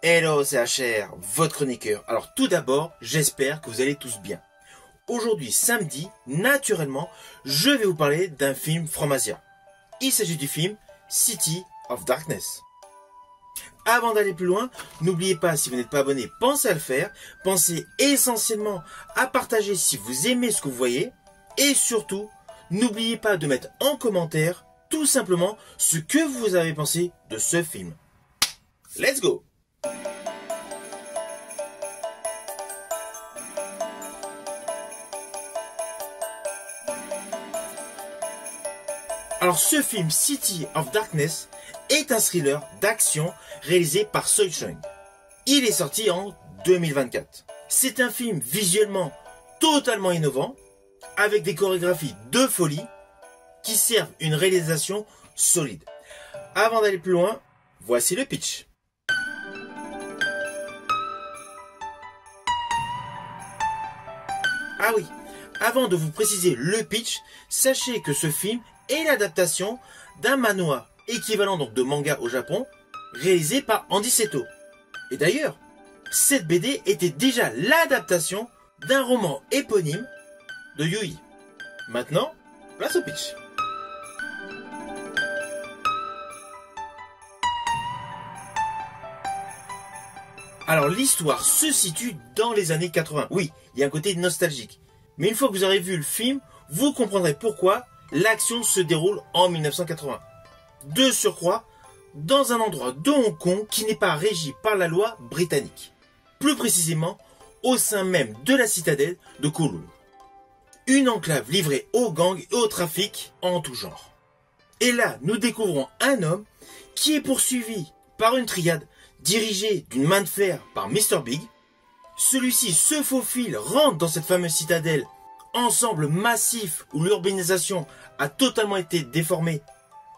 Hello, c'est HR, votre chroniqueur. Alors tout d'abord, j'espère que vous allez tous bien. Aujourd'hui, samedi, naturellement, je vais vous parler d'un film From Asia. Il s'agit du film City of Darkness. Avant d'aller plus loin, n'oubliez pas, si vous n'êtes pas abonné, pensez à le faire. Pensez essentiellement à partager si vous aimez ce que vous voyez. Et surtout, n'oubliez pas de mettre en commentaire tout simplement ce que vous avez pensé de ce film. Let's go! Alors ce film City of Darkness est un thriller d'action réalisé par Seo Chung. Il est sorti en 2024. C'est un film visuellement totalement innovant, avec des chorégraphies de folie qui servent une réalisation solide. Avant d'aller plus loin, voici le pitch. Ah oui, avant de vous préciser le pitch, sachez que ce film est l'adaptation d'un manhwa, équivalent donc de manga au Japon, réalisé par Andy Seto. Et d'ailleurs, cette BD était déjà l'adaptation d'un roman éponyme de Yui. Maintenant, place au pitch. Alors l'histoire se situe dans les années 80. Oui, il y a un côté nostalgique. Mais une fois que vous aurez vu le film, vous comprendrez pourquoi l'action se déroule en 1980. De surcroît, dans un endroit de Hong Kong qui n'est pas régi par la loi britannique. Plus précisément, au sein même de la citadelle de Kowloon. Une enclave livrée aux gangs et au trafic en tout genre. Et là, nous découvrons un homme qui est poursuivi par une triade dirigée d'une main de fer par Mr. Big. Celui-ci se faufile, rentre dans cette fameuse citadelle, ensemble massif où l'urbanisation a totalement été déformée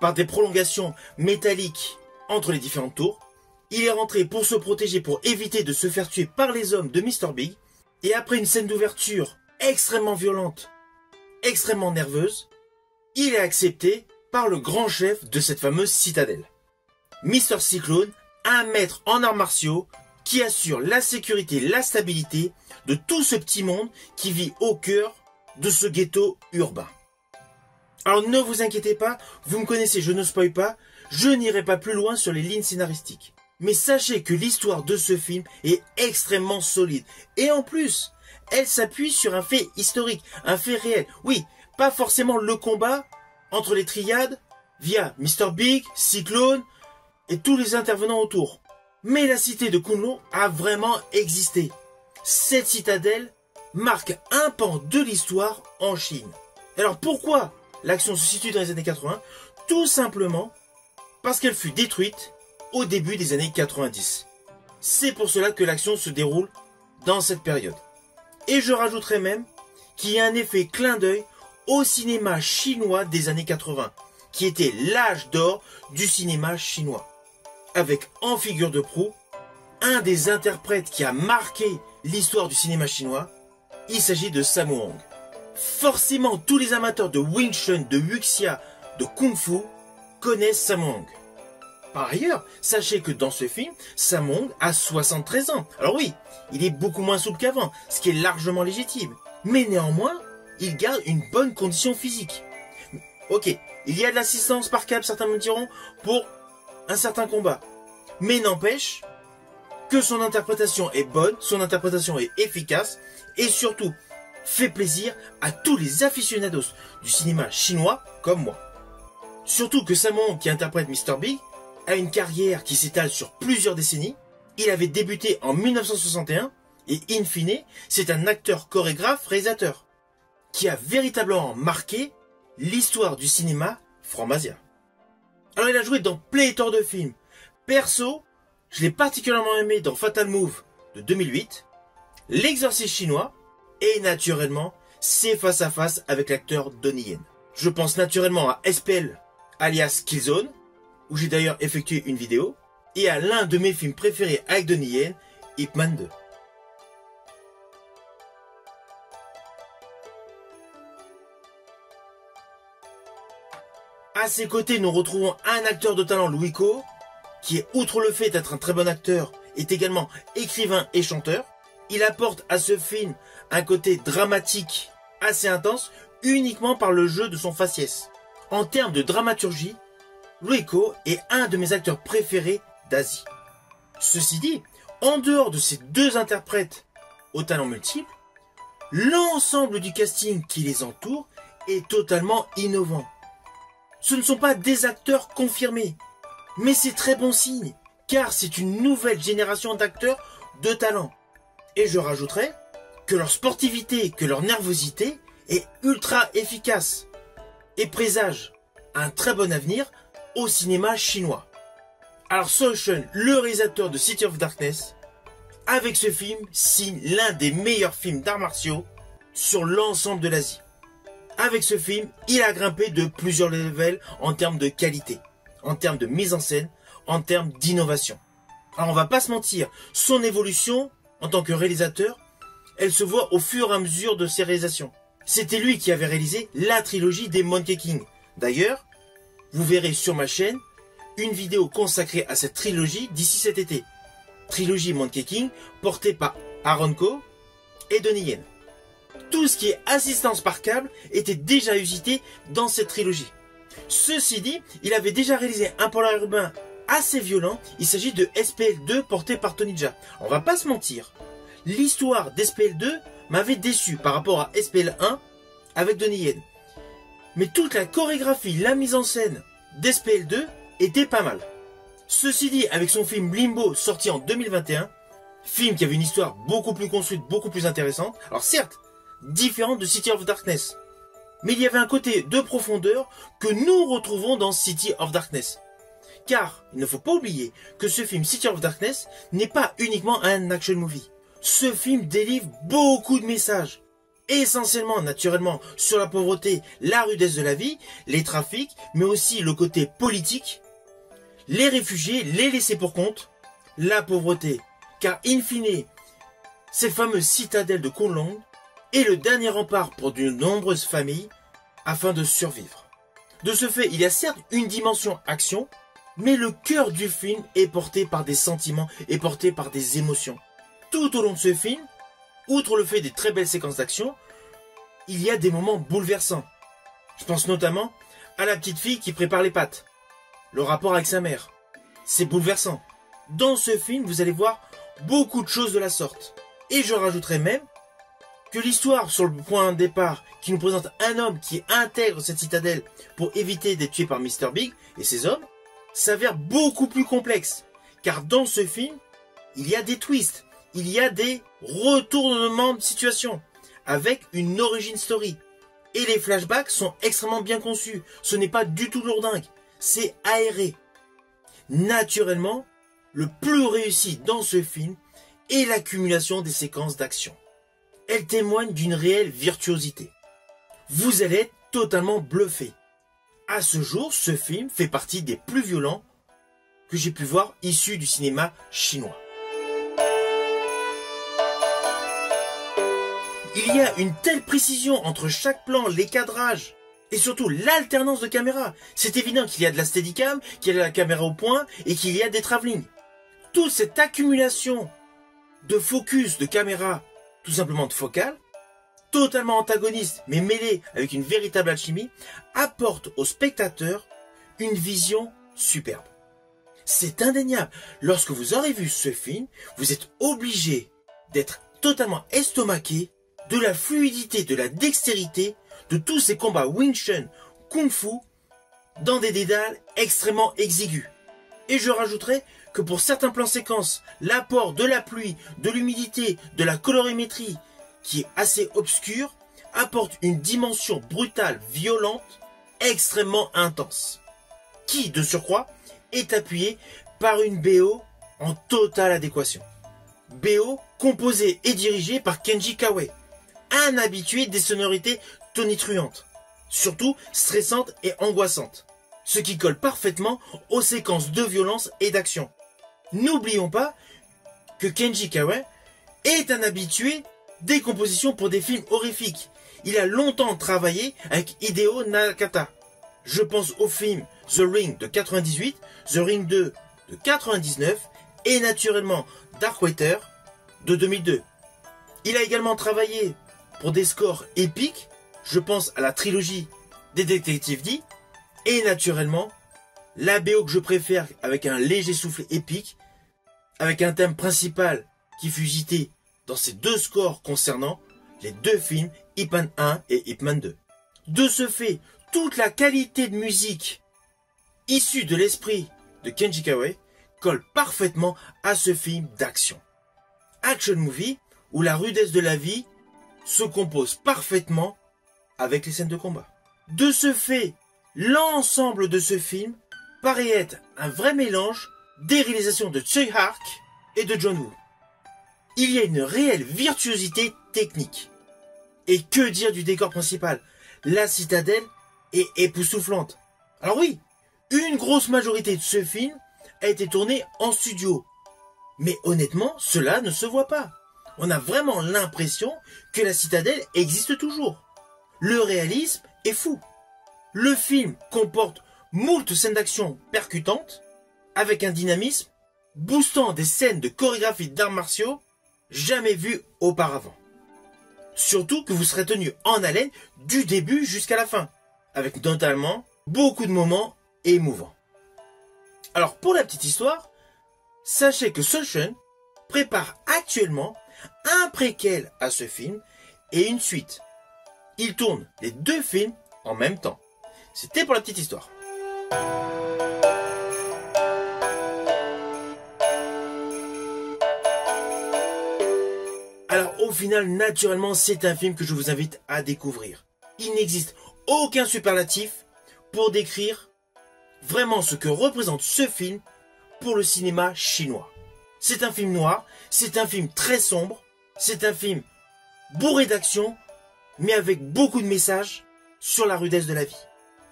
par des prolongations métalliques entre les différentes tours. Il est rentré pour se protéger, pour éviter de se faire tuer par les hommes de Mr. Big. Et après une scène d'ouverture extrêmement violente, extrêmement nerveuse, il est accepté par le grand chef de cette fameuse citadelle. Mr. Cyclone, un maître en arts martiaux qui assure la sécurité, la stabilité de tout ce petit monde qui vit au cœur de ce ghetto urbain. Alors ne vous inquiétez pas, vous me connaissez, je ne spoil pas, je n'irai pas plus loin sur les lignes scénaristiques. Mais sachez que l'histoire de ce film est extrêmement solide. Et en plus, elle s'appuie sur un fait historique, un fait réel. Oui, pas forcément le combat entre les triades via Mr. Big, Cyclone et tous les intervenants autour. Mais la cité de Kowloon a vraiment existé. Cette citadelle marque un pan de l'histoire en Chine. Alors pourquoi l'action se situe dans les années 80? Tout simplement parce qu'elle fut détruite au début des années 90. C'est pour cela que l'action se déroule dans cette période. Et je rajouterai même qu'il y a un effet clin d'œil au cinéma chinois des années 80, qui était l'âge d'or du cinéma chinois. Avec en figure de proue, un des interprètes qui a marqué l'histoire du cinéma chinois, il s'agit de Sammo Hung. Forcément, tous les amateurs de Wing Chun, de Wuxia, de Kung Fu connaissent Sammo Hung. Par ailleurs, sachez que dans ce film, Sammo Hung a 73 ans. Alors oui, il est beaucoup moins souple qu'avant, ce qui est largement légitime. Mais néanmoins, il garde une bonne condition physique. Ok, il y a de l'assistance par câble, certains me diront, pour un certain combat. Mais n'empêche que son interprétation est bonne, son interprétation est efficace, et surtout, fait plaisir à tous les aficionados du cinéma chinois comme moi. Surtout que Sammo Hung, qui interprète Mr. Big, a une carrière qui s'étale sur plusieurs décennies. Il avait débuté en 1961 et in fine, c'est un acteur chorégraphe réalisateur qui a véritablement marqué l'histoire du cinéma From Asia. Alors il a joué dans pléthore de films. Perso, je l'ai particulièrement aimé dans Fatal Move de 2008, L'Exorciste chinois et naturellement ses face à face avec l'acteur Donnie Yen. Je pense naturellement à SPL alias Killzone, où j'ai d'ailleurs effectué une vidéo, et à l'un de mes films préférés avec Donnie Yen, Ip Man 2. À ses côtés, nous retrouvons un acteur de talent, Louis Ko, qui est, outre le fait d'être un très bon acteur est également écrivain et chanteur. Il apporte à ce film un côté dramatique assez intense uniquement par le jeu de son faciès. En termes de dramaturgie, Luiko est un de mes acteurs préférés d'Asie. Ceci dit, en dehors de ces deux interprètes aux talents multiples, l'ensemble du casting qui les entoure est totalement innovant. Ce ne sont pas des acteurs confirmés, mais c'est très bon signe, car c'est une nouvelle génération d'acteurs de talent. Et je rajouterai que leur sportivité, que leur nervosité est ultra efficace et présage un très bon avenir au cinéma chinois. Alors Seo Chun, le réalisateur de City of Darkness, avec ce film, signe l'un des meilleurs films d'arts martiaux sur l'ensemble de l'Asie. Avec ce film, il a grimpé de plusieurs levels en termes de qualité, en termes de mise en scène, en termes d'innovation. Alors on va pas se mentir, son évolution en tant que réalisateur, elle se voit au fur et à mesure de ses réalisations. C'était lui qui avait réalisé la trilogie des Monkey King. D'ailleurs, vous verrez sur ma chaîne une vidéo consacrée à cette trilogie d'ici cet été. Trilogie Monkey King portée par Aaron Ko et Donnie Yen. Tout ce qui est assistance par câble était déjà usité dans cette trilogie. Ceci dit, il avait déjà réalisé un polar urbain assez violent. Il s'agit de SPL2 porté par Tony Jaa. On va pas se mentir, l'histoire d'SPL2 m'avait déçu par rapport à SPL1 avec Donnie Yen. Mais toute la chorégraphie, la mise en scène d'SPL2 était pas mal. Ceci dit, avec son film Limbo sorti en 2021, film qui avait une histoire beaucoup plus construite, beaucoup plus intéressante, alors certes, différente de City of Darkness, mais il y avait un côté de profondeur que nous retrouvons dans City of Darkness. Car, il ne faut pas oublier que ce film City of Darkness n'est pas uniquement un action movie. Ce film délivre beaucoup de messages, essentiellement, naturellement, sur la pauvreté, la rudesse de la vie, les trafics, mais aussi le côté politique, les réfugiés, les laissés pour compte, la pauvreté. Car, in fine, cette fameuse citadelle de Kunlun est le dernier rempart pour de nombreuses familles afin de survivre. De ce fait, il y a certes une dimension action, mais le cœur du film est porté par des sentiments et porté par des émotions. Tout au long de ce film, outre le fait des très belles séquences d'action, il y a des moments bouleversants. Je pense notamment à la petite fille qui prépare les pâtes. Le rapport avec sa mère. C'est bouleversant. Dans ce film, vous allez voir beaucoup de choses de la sorte. Et je rajouterai même que l'histoire sur le point de départ qui nous présente un homme qui intègre cette citadelle pour éviter d'être tué par Mr. Big et ses hommes s'avère beaucoup plus complexe. Car dans ce film, il y a des twists, il y a des retournements de situation avec une origin story. Et les flashbacks sont extrêmement bien conçus. Ce n'est pas du tout lourdingue, c'est aéré. Naturellement, le plus réussi dans ce film est l'accumulation des séquences d'action. Elle témoigne d'une réelle virtuosité. Vous allez être totalement bluffé. À ce jour, ce film fait partie des plus violents que j'ai pu voir issus du cinéma chinois. Il y a une telle précision entre chaque plan, les cadrages et surtout l'alternance de caméra. C'est évident qu'il y a de la steadicam, qu'il y a de la caméra au point et qu'il y a des travelling. Toute cette accumulation de focus de caméra, tout simplement de focale, totalement antagoniste mais mêlée avec une véritable alchimie, apporte au spectateur une vision superbe. C'est indéniable. Lorsque vous aurez vu ce film, vous êtes obligé d'être totalement estomaqué de la fluidité, de la dextérité, de tous ces combats Wing Chun, Kung Fu, dans des dédales extrêmement exigus. Et je rajouterai que pour certains plans séquences, l'apport de la pluie, de l'humidité, de la colorimétrie, qui est assez obscure, apporte une dimension brutale, violente, extrêmement intense. Qui, de surcroît, est appuyée par une BO en totale adéquation. BO composée et dirigée par Kenji Kawai, un habitué des sonorités tonitruantes, surtout stressantes et angoissantes, ce qui colle parfaitement aux séquences de violence et d'action. N'oublions pas que Kenji Kawai est un habitué des compositions pour des films horrifiques. Il a longtemps travaillé avec Hideo Nakata. Je pense aux films The Ring de 98, The Ring 2 de 99 et naturellement Darkwater de 2002. Il a également travaillé pour des scores épiques, je pense à la trilogie des Détectives D, et naturellement, la BO que je préfère avec un léger souffle épique, avec un thème principal qui fut cité dans ces deux scores concernant les deux films Ip Man 1 et Ip Man 2. De ce fait, toute la qualité de musique issue de l'esprit de Kenji Kawai colle parfaitement à ce film d'action. Action movie où la rudesse de la vie se compose parfaitement avec les scènes de combat. De ce fait, l'ensemble de ce film paraît être un vrai mélange des réalisations de Tsui Hark et de John Woo. Il y a une réelle virtuosité technique. Et que dire du décor principal? La citadelle est époustouflante. Alors oui, une grosse majorité de ce film a été tournée en studio. Mais honnêtement, cela ne se voit pas. On a vraiment l'impression que la citadelle existe toujours. Le réalisme est fou. Le film comporte moult scènes d'action percutantes, avec un dynamisme boostant des scènes de chorégraphie d'arts martiaux jamais vues auparavant. Surtout que vous serez tenu en haleine du début jusqu'à la fin, avec notamment beaucoup de moments émouvants. Alors pour la petite histoire, sachez que Sunshine prépare actuellement un préquel à ce film et une suite. Il tourne les deux films en même temps. C'était pour la petite histoire. Alors au final, naturellement, c'est un film que je vous invite à découvrir. Il n'existe aucun superlatif pour décrire vraiment ce que représente ce film pour le cinéma chinois. C'est un film noir, c'est un film très sombre, c'est un film bourré d'action, mais avec beaucoup de messages sur la rudesse de la vie.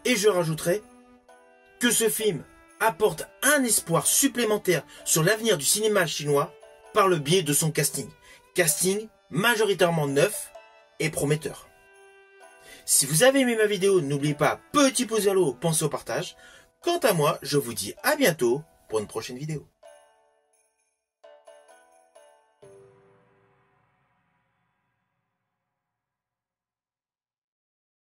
Et je rajouterai que ce film apporte un espoir supplémentaire sur l'avenir du cinéma chinois par le biais de son casting. Casting majoritairement neuf et prometteur. Si vous avez aimé ma vidéo, n'oubliez pas, petit pouce vers le haut, pensez au partage. Quant à moi, je vous dis à bientôt pour une prochaine vidéo.